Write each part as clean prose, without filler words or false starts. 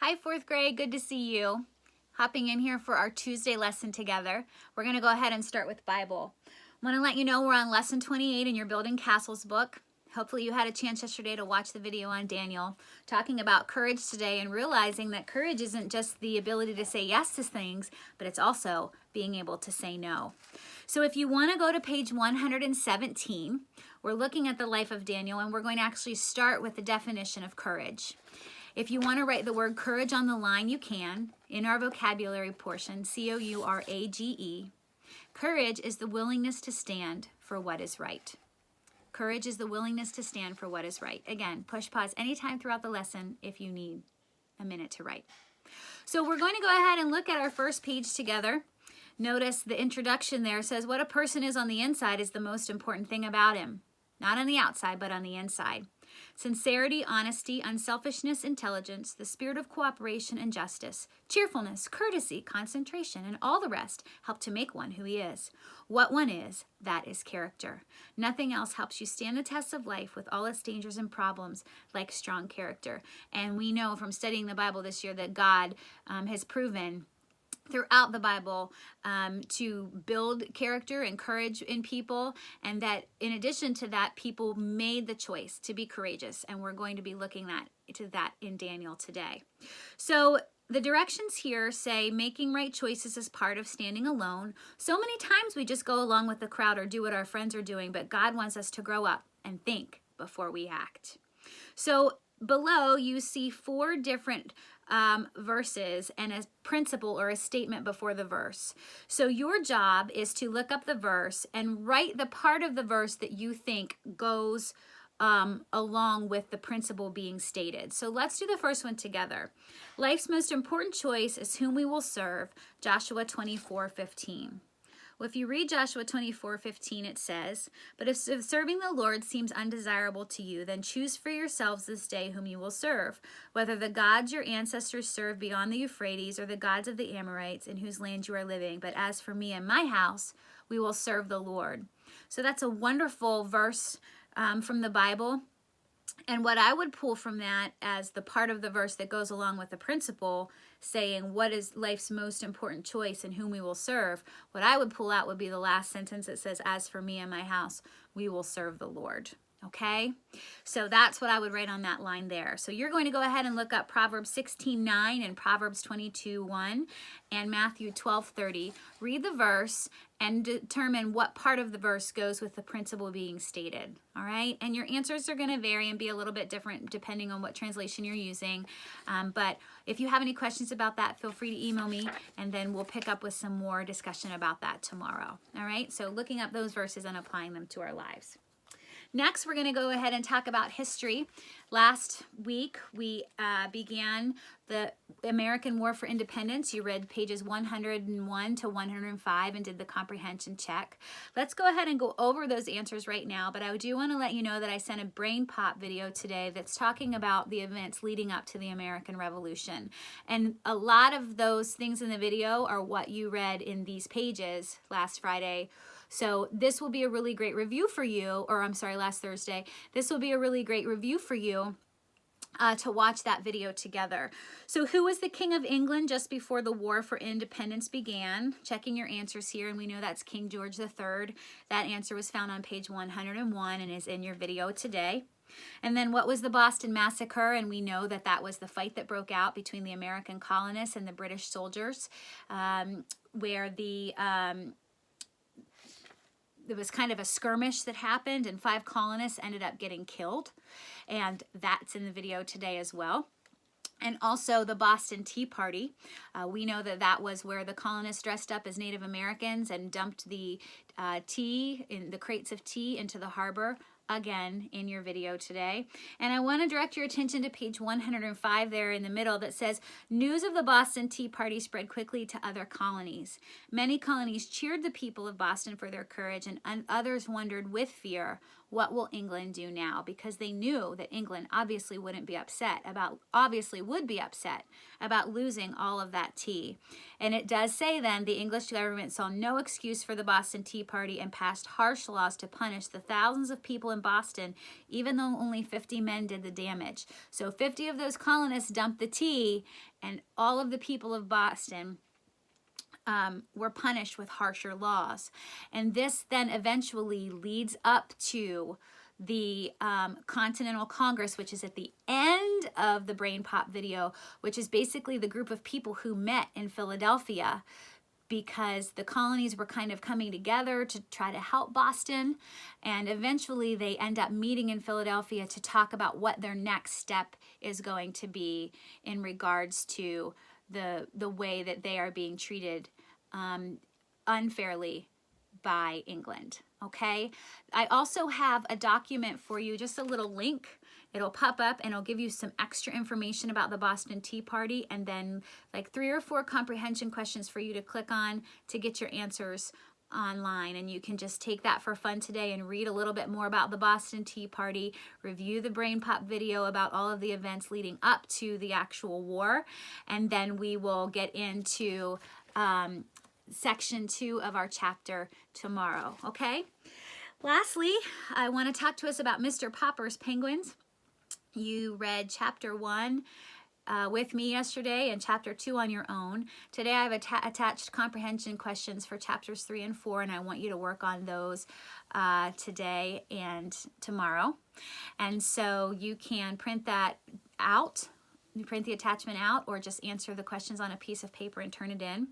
Hi, fourth grade. Good to see you. Hopping in here for our Tuesday lesson together. We're going to go ahead and start with Bible. I want to let you know we're on lesson 28 in your Building Castles book. Hopefully you had a chance yesterday to watch the video on Daniel, talking about courage today and realizing that courage isn't just the ability to say yes to things, but it's also being able to say no. So if you want to go to page 117, we're looking at the life of Daniel, and we're going to actually start with the definition of courage. If you want to write the word courage on the line, you can. In our vocabulary portion, C-O-U-R-A-G-E. Courage is the willingness to stand for what is right. Courage is the willingness to stand for what is right. Again, push pause anytime throughout the lesson if you need a minute to write. So we're going to go ahead and look at our first page together. Notice the introduction there says what a person is on the inside is the most important thing about him. Not on the outside, but on the inside. Sincerity, honesty, unselfishness, intelligence, the spirit of cooperation and justice, cheerfulness, courtesy, concentration, and all the rest help to make one who he is. What one is, that is character. Nothing else helps you stand the test of life with all its dangers and problems like strong character. And we know from studying the Bible this year that God has proven throughout the Bible to build character and courage in people, and that in addition to that, people made the choice to be courageous, and we're going to be looking to that in Daniel today. So the directions here say making right choices is part of standing alone. So many times we just go along with the crowd or do what our friends are doing, but God wants us to grow up and think before we act. So below you see 4 different verses and a principle or a statement before the verse. So your job is to look up the verse and write the part of the verse that you think goes along with the principle being stated. So let's do the first one together. Life's most important choice is whom we will serve, Joshua 24:15. Well, if you read Joshua 24:15, it says, "But if serving the Lord seems undesirable to you, then choose for yourselves this day whom you will serve, whether the gods your ancestors served beyond the Euphrates or the gods of the Amorites in whose land you are living. But as for me and my house, we will serve the Lord." So that's a wonderful verse from the Bible. And what I would pull from that as the part of the verse that goes along with the principle, saying what is life's most important choice and whom we will serve, what I would pull out would be the last sentence that says, "As for me and my house, we will serve the Lord." Okay, so that's what I would write on that line there. So you're going to go ahead and look up Proverbs 16:9 and Proverbs 22:1 and Matthew 12:30. Read the verse and determine what part of the verse goes with the principle being stated. All right, and your answers are going to vary and be a little bit different depending on what translation you're using. But if you have any questions about that, feel free to email me, and then we'll pick up with some more discussion about that tomorrow. All right, so looking up those verses and applying them to our lives. Next, we're going to go ahead and talk about history. Last week, we began the American War for Independence. You read pages 101 to 105 and did the comprehension check. Let's go ahead and go over those answers right now, but I do want to let you know that I sent a Brain Pop video today that's talking about the events leading up to the American Revolution. And a lot of those things in the video are what you read in these pages last Friday. So this will be a really great review for you, or I'm sorry, last Thursday. This will be a really great review for you to watch that video together. So who was the King of England just before the War for Independence began? Checking your answers here, and we know that's King George III. That answer was found on page 101 and is in your video today. And then what was the Boston Massacre? And we know that that was the fight that broke out between the American colonists and the British soldiers, where there was kind of a skirmish that happened and 5 colonists ended up getting killed. And that's in the video today as well. And also the Boston Tea Party. We know that that was where the colonists dressed up as Native Americans and dumped the tea, in the crates of tea, into the harbor. Again, in your video today. And I want to direct your attention to page 105 there in the middle that says, "News of the Boston Tea Party spread quickly to other colonies. Many colonies cheered the people of Boston for their courage, and others wondered with fear what will England do now? Because they knew that England obviously would be upset about losing all of that tea. And it does say then the English government saw no excuse for the Boston Tea Party and passed harsh laws to punish the thousands of people in Boston, even though only 50 men did the damage. So 50 of those colonists dumped the tea, and all of the people of Boston were punished with harsher laws. And this then eventually leads up to the Continental Congress, which is at the end of the Brain Pop video, which is basically the group of people who met in Philadelphia because the colonies were kind of coming together to try to help Boston. And eventually they end up meeting in Philadelphia to talk about what their next step is going to be in regards to the way that they are being treated unfairly by England. Okay, I also have a document for you, just a little link. It'll pop up and it'll give you some extra information about the Boston Tea Party, and then like 3 or 4 comprehension questions for you to click on to get your answers online. And you can just take that for fun today and read a little bit more about the Boston Tea Party, review the Brain Pop video about all of the events leading up to the actual war, and then we will get into section 2 of our chapter tomorrow, okay? Lastly, I want to talk to us about Mr. Popper's Penguins. You read chapter 1 with me yesterday and chapter 2 on your own. Today I've attached comprehension questions for chapters 3 and 4, and I want you to work on those today and tomorrow. And so you can print that out, you print the attachment out, or just answer the questions on a piece of paper and turn it in.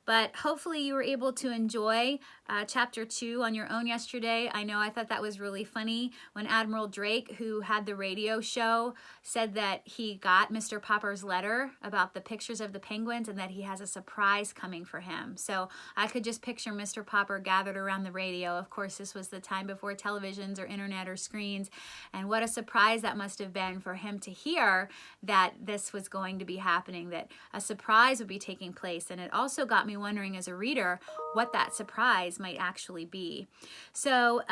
But hopefully you were able to enjoy chapter 2 on your own yesterday. I thought that was really funny when Admiral Drake, who had the radio show, said that he got Mr. Popper's letter about the pictures of the penguins and that he has a surprise coming for him. So I could just picture Mr. Popper gathered around the radio. Of course, this was the time before televisions or internet or screens. And what a surprise that must have been for him to hear that this was going to be happening, that a surprise would be taking place. And it also got me wondering as a reader what that surprise might actually be. So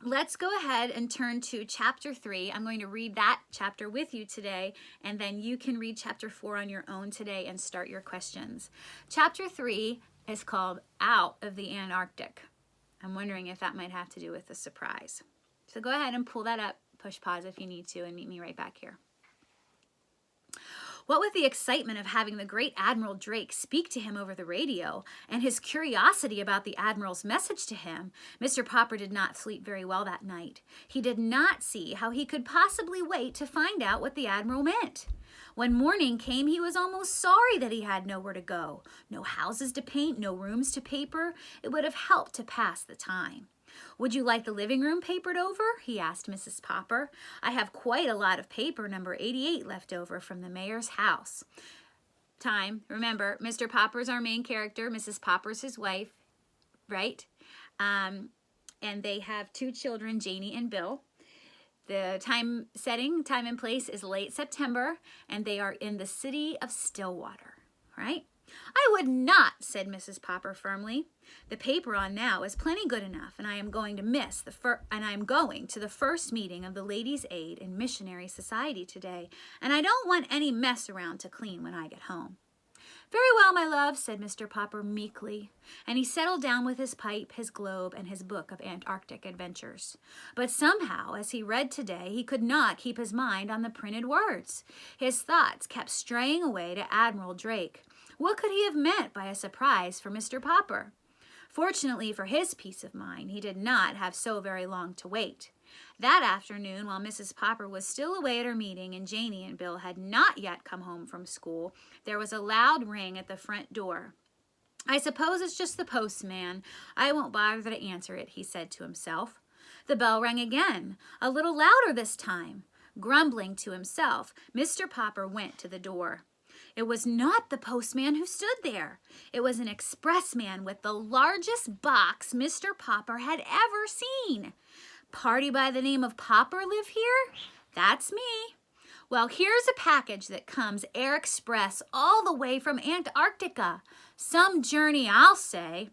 let's go ahead and turn to chapter 3. I'm going to read that chapter with you today, and then you can read chapter 4 on your own today and start your questions. Chapter 3 is called Out of the Antarctic. I'm wondering if that might have to do with the surprise. So go ahead and pull that up, push pause if you need to, and meet me right back here. What with the excitement of having the great Admiral Drake speak to him over the radio and his curiosity about the Admiral's message to him, Mr. Popper did not sleep very well that night. He did not see how he could possibly wait to find out what the Admiral meant. When morning came, he was almost sorry that he had nowhere to go. No houses to paint, no rooms to paper. It would have helped to pass the time. "Would you like the living room papered over?" he asked Mrs. Popper. "I have quite a lot of paper number 88 left over from the mayor's house." Time. Remember, Mr. Popper's our main character. Mrs. Popper's his wife, right? And they have 2 children, Janie and Bill. The time and place is late September, and they are in the city of Stillwater, right? "I would not," said Mrs. Popper firmly. "The paper on now is plenty good enough, and I am going to the first meeting of the Ladies' Aid and Missionary Society today, and I don't want any mess around to clean when I get home." "Very well, my love," said Mr. Popper meekly, and he settled down with his pipe, his globe, and his book of Antarctic adventures. But somehow, as he read today, he could not keep his mind on the printed words. His thoughts kept straying away to Admiral Drake. What could he have meant by a surprise for Mr. Popper? Fortunately for his peace of mind, he did not have so very long to wait. That afternoon, while Mrs. Popper was still away at her meeting and Janie and Bill had not yet come home from school, there was a loud ring at the front door. "I suppose it's just the postman. I won't bother to answer it," he said to himself. The bell rang again, a little louder this time. Grumbling to himself, Mr. Popper went to the door. It was not the postman who stood there. It was an expressman with the largest box Mr. Popper had ever seen. "Party by the name of Popper live here? That's me. Well, here's a package that comes air express all the way from Antarctica. Some journey, I'll say."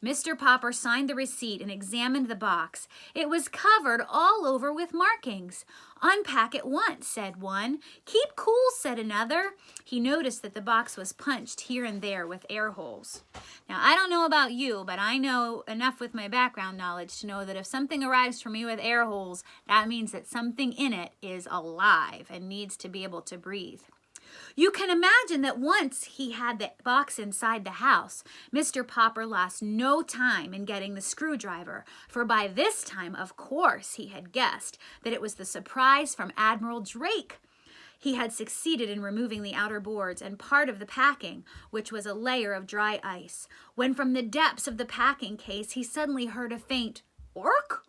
Mr. Popper signed the receipt and examined the box. It was covered all over with markings. "Unpack at once," said one. "Keep cool," said another. He noticed that the box was punched here and there with air holes. Now, I don't know about you, but I know enough with my background knowledge to know that if something arrives for me with air holes, that means that something in it is alive and needs to be able to breathe. You can imagine that once he had the box inside the house, Mr. Popper lost no time in getting the screwdriver, for by this time, of course, he had guessed that it was the surprise from Admiral Drake. He had succeeded in removing the outer boards and part of the packing, which was a layer of dry ice, when from the depths of the packing case he suddenly heard a faint "ork."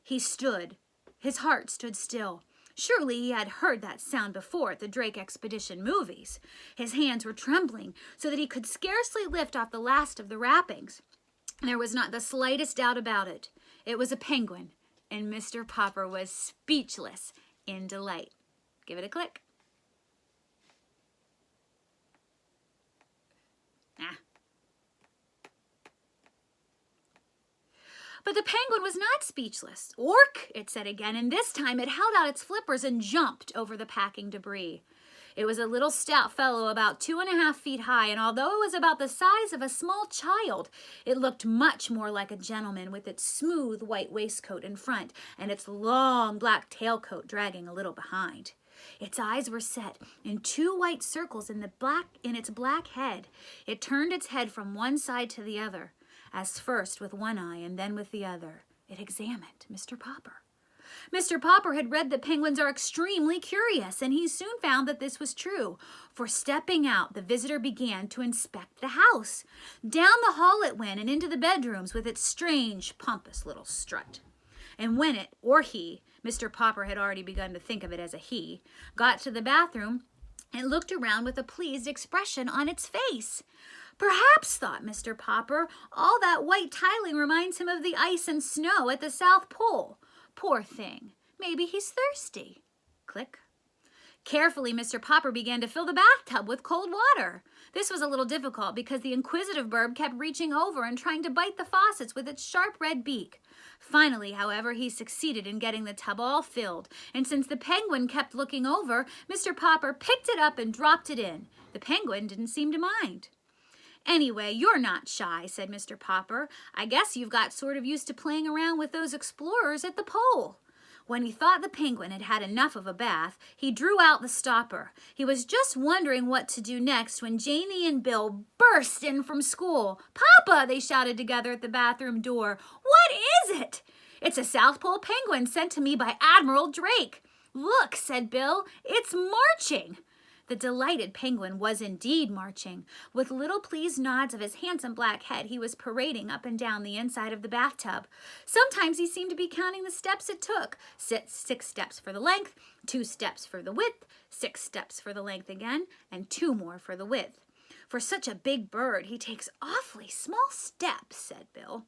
He stood. His heart stood still. Surely he had heard that sound before at the Drake Expedition movies. His hands were trembling so that he could scarcely lift off the last of the wrappings. There was not the slightest doubt about it. It was a penguin, and Mr. Popper was speechless in delight. Give it a click. But the penguin was not speechless. "Ork," it said again, and this time it held out its flippers and jumped over the packing debris. It was a little stout fellow about 2.5 feet high, and although it was about the size of a small child, it looked much more like a gentleman with its smooth white waistcoat in front and its long black tailcoat dragging a little behind. Its eyes were set in 2 white circles in its black head. It turned its head from one side to the other, as first with one eye and then with the other. It examined Mr. Popper. Mr. Popper had read that penguins are extremely curious, and he soon found that this was true, for stepping out, the visitor began to inspect the house. Down the hall it went and into the bedrooms with its strange, pompous little strut. And when it, or he, Mr. Popper had already begun to think of it as a he, got to the bathroom, it looked around with a pleased expression on its face. Perhaps, thought Mr. Popper, all that white tiling reminds him of the ice and snow at the South Pole. Poor thing. Maybe he's thirsty. Click. Carefully, Mr. Popper began to fill the bathtub with cold water. This was a little difficult because the inquisitive bird kept reaching over and trying to bite the faucets with its sharp red beak. Finally, however, he succeeded in getting the tub all filled, and since the penguin kept looking over, Mr. Popper picked it up and dropped it in. The penguin didn't seem to mind. "Anyway, you're not shy," said Mr. Popper. "I guess you've got sort of used to playing around with those explorers at the pole." When he thought the penguin had had enough of a bath, he drew out the stopper. He was just wondering what to do next when Janie and Bill burst in from school. "Papa," they shouted together at the bathroom door. "What is it?" "It's a South Pole penguin sent to me by Admiral Drake." "Look," said Bill, "it's marching." The delighted penguin was indeed marching. With little pleased nods of his handsome black head, he was parading up and down the inside of the bathtub. Sometimes he seemed to be counting the steps it took. 6 steps for the length, 2 steps for the width, 6 steps for the length again, and 2 more for the width. "For such a big bird, he takes awfully small steps," said Bill.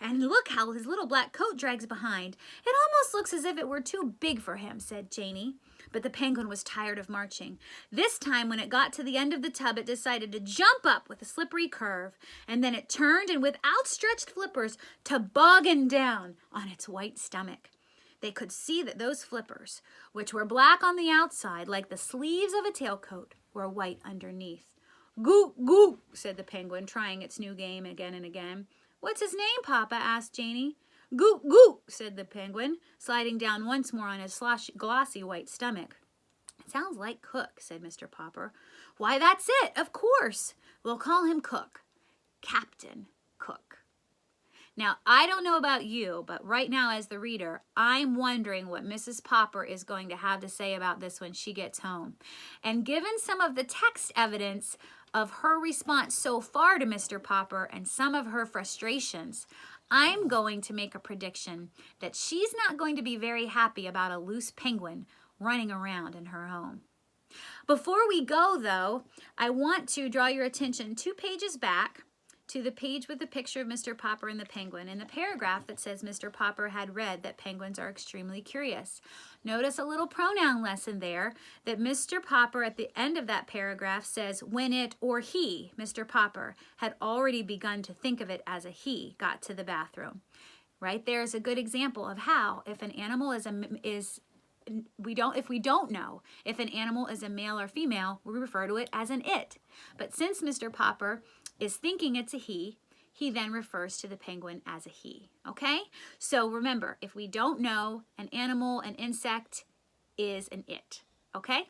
"And look how his little black coat drags behind. It almost looks as if it were too big for him," said Janie. But the penguin was tired of marching. This time, when it got to the end of the tub, it decided to jump up with a slippery curve, and then it turned and with outstretched flippers tobogganed down on its white stomach. They could see that those flippers, which were black on the outside like the sleeves of a tailcoat, were white underneath. "Gook, gook," said the penguin, trying its new game again and again. "What's his name, Papa?" asked Janie. "Gook, gook," said the penguin, sliding down once more on his glossy white stomach. "It sounds like Cook," said Mr. Popper. "Why, that's it, of course. We'll call him Cook. Captain Cook." Now, I don't know about you, but right now as the reader, I'm wondering what Mrs. Popper is going to have to say about this when she gets home. And given some of the text evidence of her response so far to Mr. Popper and some of her frustrations, I'm going to make a prediction that she's not going to be very happy about a loose penguin running around in her home. Before we go, though, I want to draw your attention 2 pages back to the page with the picture of Mr. Popper and the penguin and the paragraph that says Mr. Popper had read that penguins are extremely curious. Notice a little pronoun lesson there that Mr. Popper at the end of that paragraph says when it or he, Mr. Popper, had already begun to think of it as a he, got to the bathroom. Right there is a good example of how if an animal if we don't know if an animal is a male or female, we refer to it as an it. But since Mr. Popper is thinking it's a he then refers to the penguin as a he. Okay? So remember, if we don't know, an animal, an insect is an it. Okay?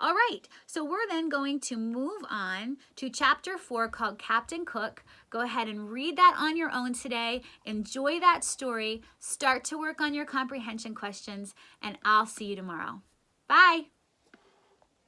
All right, so we're then going to move on to chapter 4 called Captain Cook. Go ahead and read that on your own today. Enjoy that story. Start to work on your comprehension questions, and I'll see you tomorrow. Bye.